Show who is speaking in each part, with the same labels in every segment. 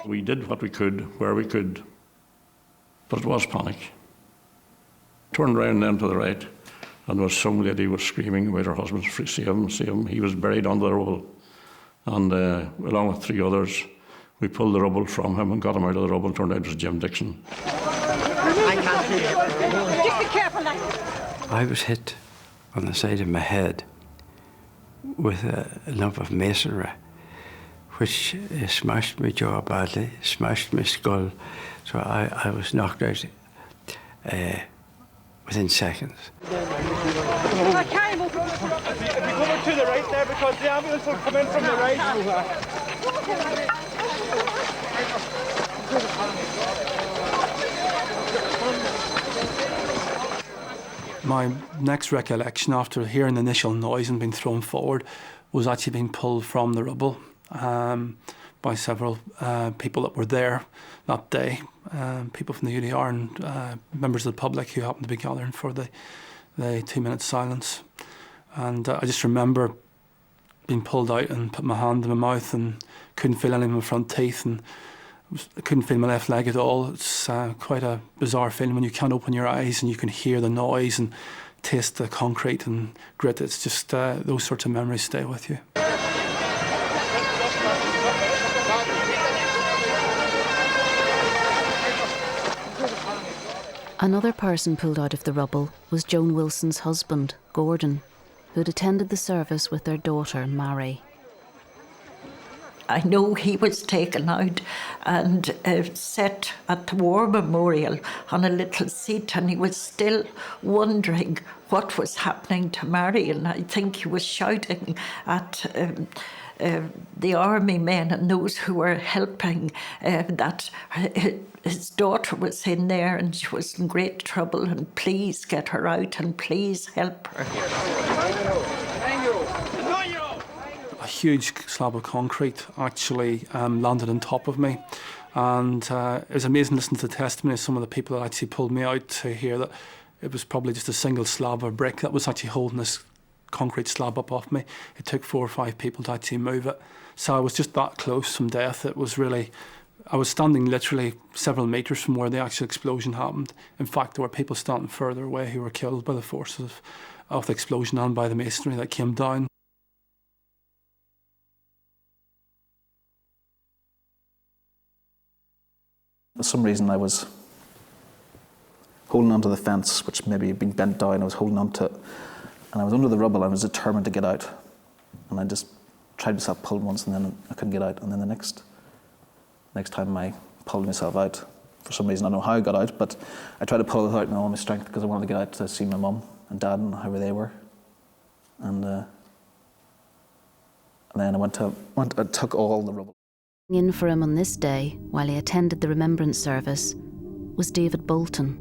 Speaker 1: We did what we could, where we could, but it was panic. Turned round then to the right, and there was some lady was screaming about her husband, see him, see him. He was buried under the rubble. And along with 3 others, we pulled the rubble from him and got him out of the rubble, and turned out it was Jim Dixon.
Speaker 2: Just be careful, like.
Speaker 3: I was hit on the side of my head with a lump of masonry, which smashed my jaw badly, smashed my skull, so I was knocked out within seconds.
Speaker 2: I can't move.
Speaker 4: If you come to the right there, because the ambulance will come in from the right.
Speaker 5: My next recollection after hearing the initial noise and being thrown forward was actually being pulled from the rubble by several people that were there that day, people from the UDR and members of the public who happened to be gathering for the 2-minute silence. And I just remember being pulled out and put my hand in my mouth and couldn't feel any of my front teeth, and I couldn't feel my left leg at all. It's quite a bizarre feeling when you can't open your eyes and you can hear the noise and taste the concrete and grit. It's just those sorts of memories stay with you.
Speaker 6: Another person pulled out of the rubble was Joan Wilson's husband, Gordon, who'd attended the service with their daughter, Mary.
Speaker 7: I know he was taken out and set at the War Memorial on a little seat, and he was still wondering what was happening to Mary, and I think he was shouting at the army men and those who were helping that his daughter was in there and she was in great trouble, and please get her out and please help her.
Speaker 5: A huge slab of concrete actually landed on top of me, and it was amazing listening to the testimony of some of the people that actually pulled me out to hear that it was probably just a single slab of brick that was actually holding this concrete slab up off me. It took 4 or 5 people to actually move it. So I was just that close from death. It was really, I was standing literally several metres from where the actual explosion happened. In fact, there were people standing further away who were killed by the forces of the explosion and by the masonry that came down.
Speaker 8: For some reason I was holding onto the fence, which maybe had been bent down. I was holding onto it, and I was under the rubble. I was determined to get out, and I just tried myself pulling once, and then I couldn't get out. And then the next time I pulled myself out, for some reason I don't know how I got out, but I tried to pull it out in all my strength because I wanted to get out to see my mum and dad and how they were. And then I took all the rubble.
Speaker 6: In for him on this day, while he attended the Remembrance service, was David Bolton.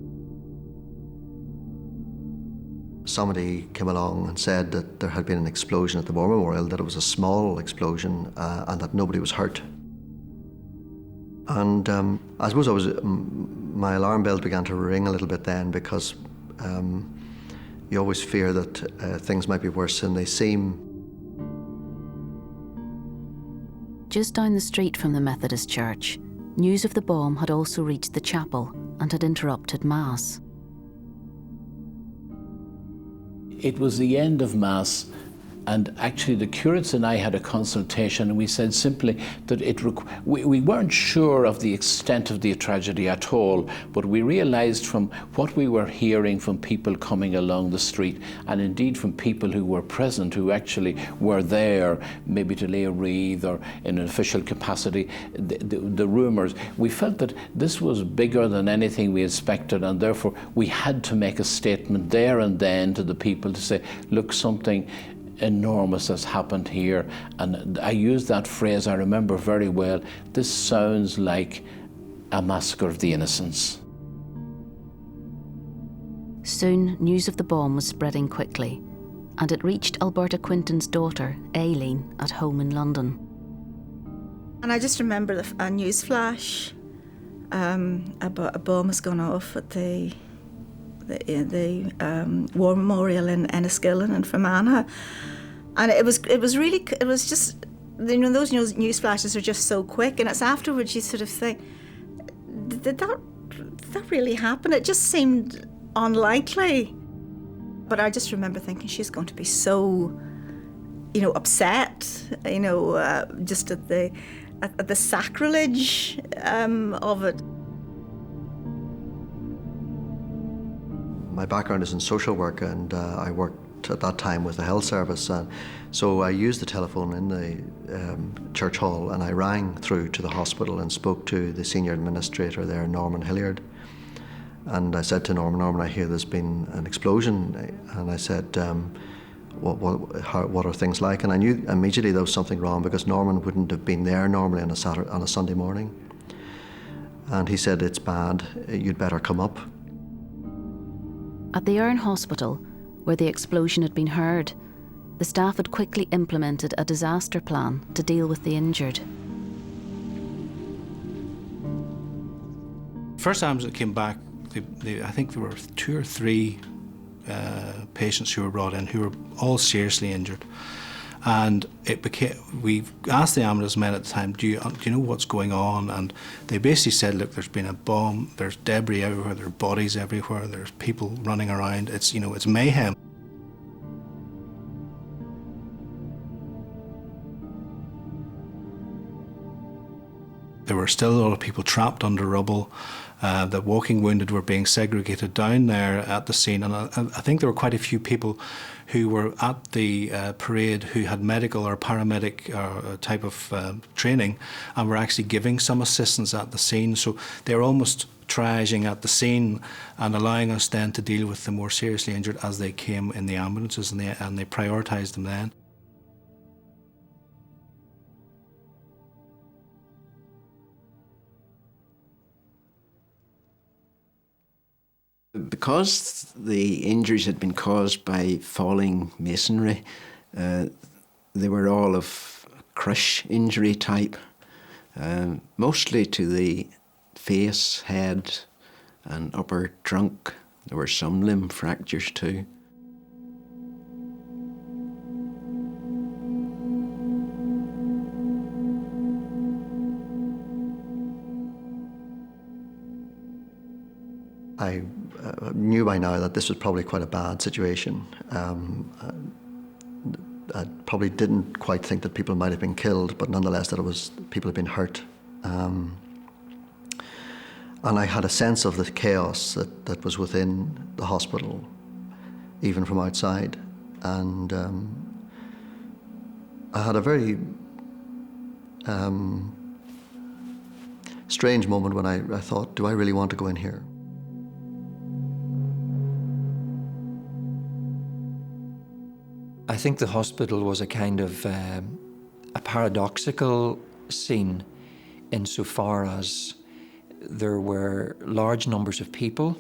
Speaker 9: Somebody came along and said that there had been an explosion at the War Memorial, that it was a small explosion and that nobody was hurt. And I suppose my alarm bells began to ring a little bit then, because you always fear that things might be worse than they seem.
Speaker 6: Just down the street from the Methodist Church, news of the bomb had also reached the chapel and had interrupted Mass.
Speaker 10: It was the end of Mass, and actually the curates and I had a consultation, and we said simply that we weren't sure of the extent of the tragedy at all, but we realised from what we were hearing from people coming along the street, and indeed from people who were present, who actually were there, maybe to lay a wreath or in an official capacity, the rumours, we felt that this was bigger than anything we expected, and therefore we had to make a statement there and then to the people to say, look, something enormous has happened here. And I used that phrase, I remember very well, this sounds like a massacre of the innocents.
Speaker 6: Soon, news of the bomb was spreading quickly, and it reached Alberta Quinton's daughter, Aileen, at home in London.
Speaker 11: And I just remember a news flash about a bomb has gone off at the War Memorial in Enniskillen in Fermanagh, and it was You know, those news flashes are just so quick, and it's afterwards you sort of think, did that really happen? It just seemed unlikely. But I just remember thinking she's going to be so, upset, just at the sacrilege of it.
Speaker 9: My background is in social work, and I worked at that time with the health service. So I used the telephone in the church hall, and I rang through to the hospital and spoke to the senior administrator there, Norman Hilliard. And I said to Norman, I hear there's been an explosion. And I said, what are things like? And I knew immediately there was something wrong, because Norman wouldn't have been there normally on a Sunday morning. And he said, it's bad, you'd better come up.
Speaker 6: At the Erne Hospital, where the explosion had been heard, the staff had quickly implemented a disaster plan to deal with the injured.
Speaker 12: First ambulance that came back, I think there were 2 or 3 patients who were brought in who were all seriously injured. And we asked the ambulance men at the time, do you know what's going on? And they basically said, look, there's been a bomb, there's debris everywhere, there are bodies everywhere, there's people running around, it's mayhem. There were still a lot of people trapped under rubble. The walking wounded were being segregated down there at the scene, and I think there were quite a few people who were at the parade who had medical or paramedic type of training and were actually giving some assistance at the scene. So they were almost triaging at the scene and allowing us then to deal with the more seriously injured as they came in the ambulances, and they prioritised them then.
Speaker 3: Because the injuries had been caused by falling masonry, they were all of crush injury type, mostly to the face, head and upper trunk. There were some limb fractures too.
Speaker 9: I knew by now that this was probably quite a bad situation. I probably didn't quite think that people might have been killed, but nonetheless that people had been hurt. And I had a sense of the chaos that was within the hospital, even from outside. And I had a very strange moment when I thought, do I really want to go in here?
Speaker 13: I think the hospital was a kind of a paradoxical scene insofar as there were large numbers of people.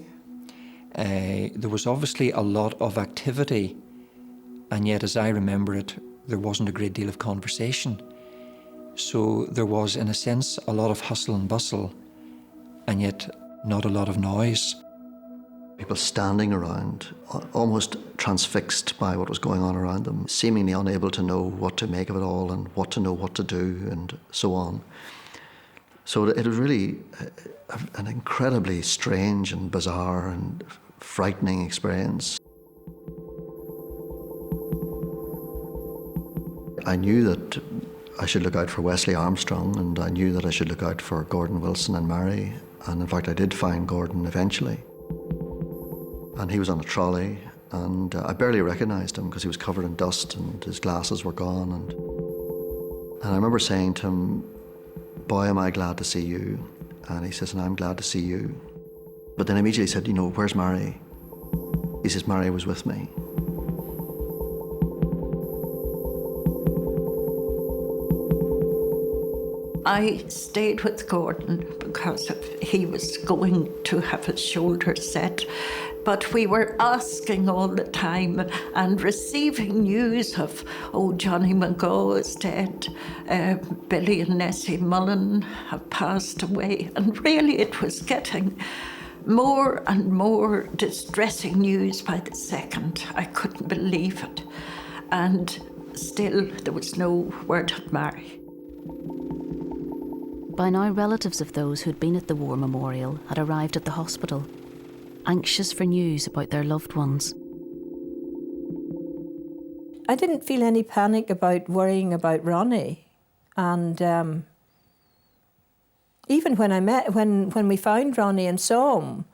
Speaker 13: There was obviously a lot of activity, and yet, as I remember it, there wasn't a great deal of conversation. So there was, in a sense, a lot of hustle and bustle, and yet not a lot of noise.
Speaker 9: People standing around, almost transfixed by what was going on around them, seemingly unable to know what to make of it all and what to know what to do and so on. So it was really an incredibly strange and bizarre and frightening experience. I knew that I should look out for Wesley Armstrong, and I knew that I should look out for Gordon Wilson and Mary, and in fact I did find Gordon eventually. And he was on a trolley, and I barely recognised him because he was covered in dust and his glasses were gone. And I remember saying to him, boy, am I glad to see you. And he says, and I'm glad to see you. But then immediately said, where's Mary? He says, Mary was with me.
Speaker 7: I stayed with Gordon because he was going to have his shoulder set. But we were asking all the time and receiving news of, Johnny McGaw is dead, Billy and Nessie Mullen have passed away. And really it was getting more and more distressing news by the second. I couldn't believe it. And still there was no word of Mary.
Speaker 6: By now, relatives of those who'd been at the war memorial had arrived at the hospital, anxious for news about their loved ones.
Speaker 14: I didn't feel any panic about worrying about Ronnie. And even when we found Ronnie and saw him,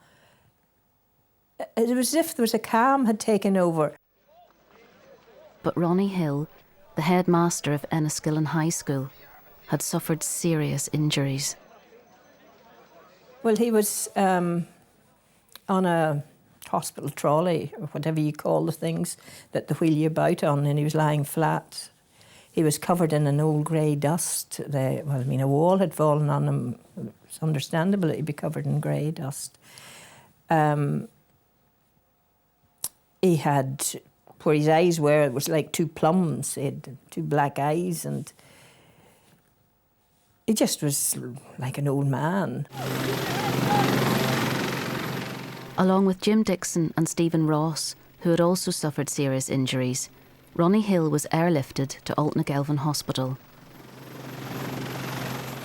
Speaker 14: it was as if there was a calm had taken over.
Speaker 6: But Ronnie Hill, the headmaster of Enniskillen High School, had suffered serious injuries.
Speaker 14: Well, he was on a hospital trolley, or whatever you call the things that they wheel you about on, and he was lying flat. He was covered in an old grey dust. A wall had fallen on him. It's understandable that he'd be covered in grey dust. He had, where his eyes were, it was like two plums. He had two black eyes, and he just was like an old man.
Speaker 6: Along with Jim Dixon and Stephen Ross, who had also suffered serious injuries, Ronnie Hill was airlifted to Altnagelvin Hospital.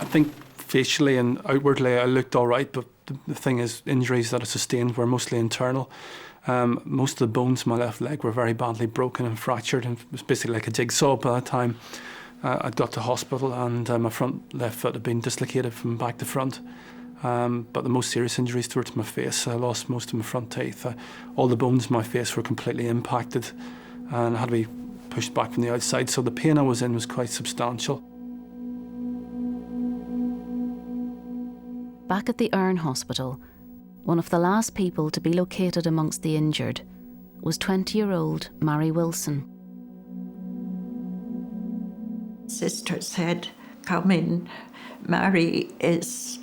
Speaker 5: I think facially and outwardly I looked all right, but the thing is, injuries that I sustained were mostly internal. Most of the bones in my left leg were very badly broken and fractured, and it was basically like a jigsaw by that time. I got to hospital, and my front left foot had been dislocated from back to front. But the most serious injuries were to my face. I lost most of my front teeth. All the bones in my face were completely impacted, and I had to be pushed back from the outside, so the pain I was in was quite substantial.
Speaker 6: Back at the Erne Hospital, one of the last people to be located amongst the injured was 20-year-old Mary Wilson.
Speaker 7: Sister said, "Come in. Mary is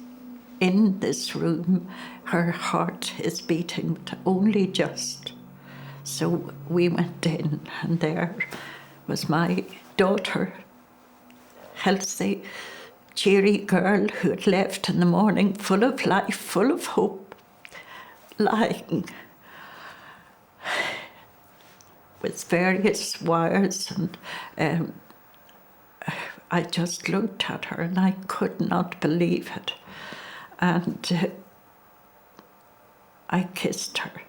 Speaker 7: in this room. Her heart is beating, but only just." So we went in, and there was my daughter, healthy, cheery girl who had left in the morning, full of life, full of hope, lying with various wires, and I just looked at her and I could not believe it. And I kissed her.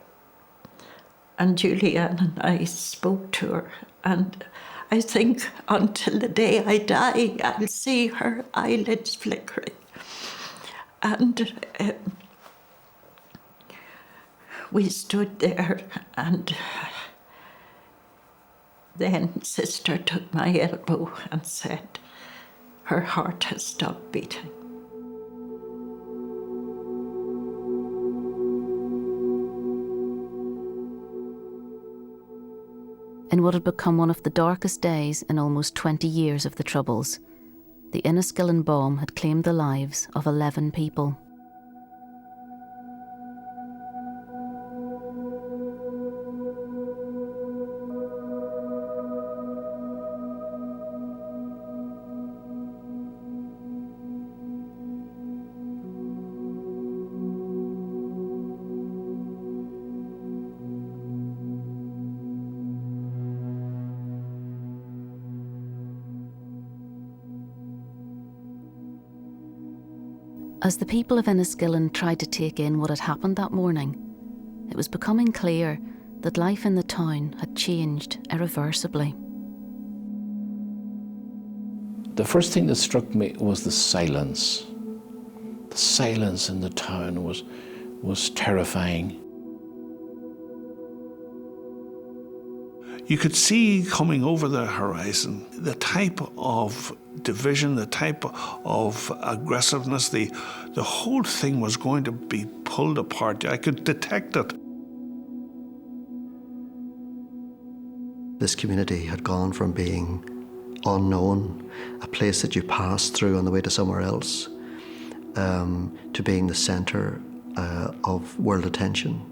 Speaker 7: And Julianne and I spoke to her, and I think until the day I die, I'll see her eyelids flickering. And we stood there, and then Sister took my elbow and said, "Her heart has stopped beating."
Speaker 6: In what had become one of the darkest days in almost 20 years of the Troubles, the Enniskillen bomb had claimed the lives of 11 people. As the people of Enniskillen tried to take in what had happened that morning, it was becoming clear that life in the town had changed irreversibly.
Speaker 10: The first thing that struck me was the silence. The silence in the town was terrifying.
Speaker 15: You could see coming over the horizon the type of division, the type of aggressiveness, the whole thing was going to be pulled apart. I could detect it.
Speaker 9: This community had gone from being unknown, a place that you passed through on the way to somewhere else, to being the centre of world attention.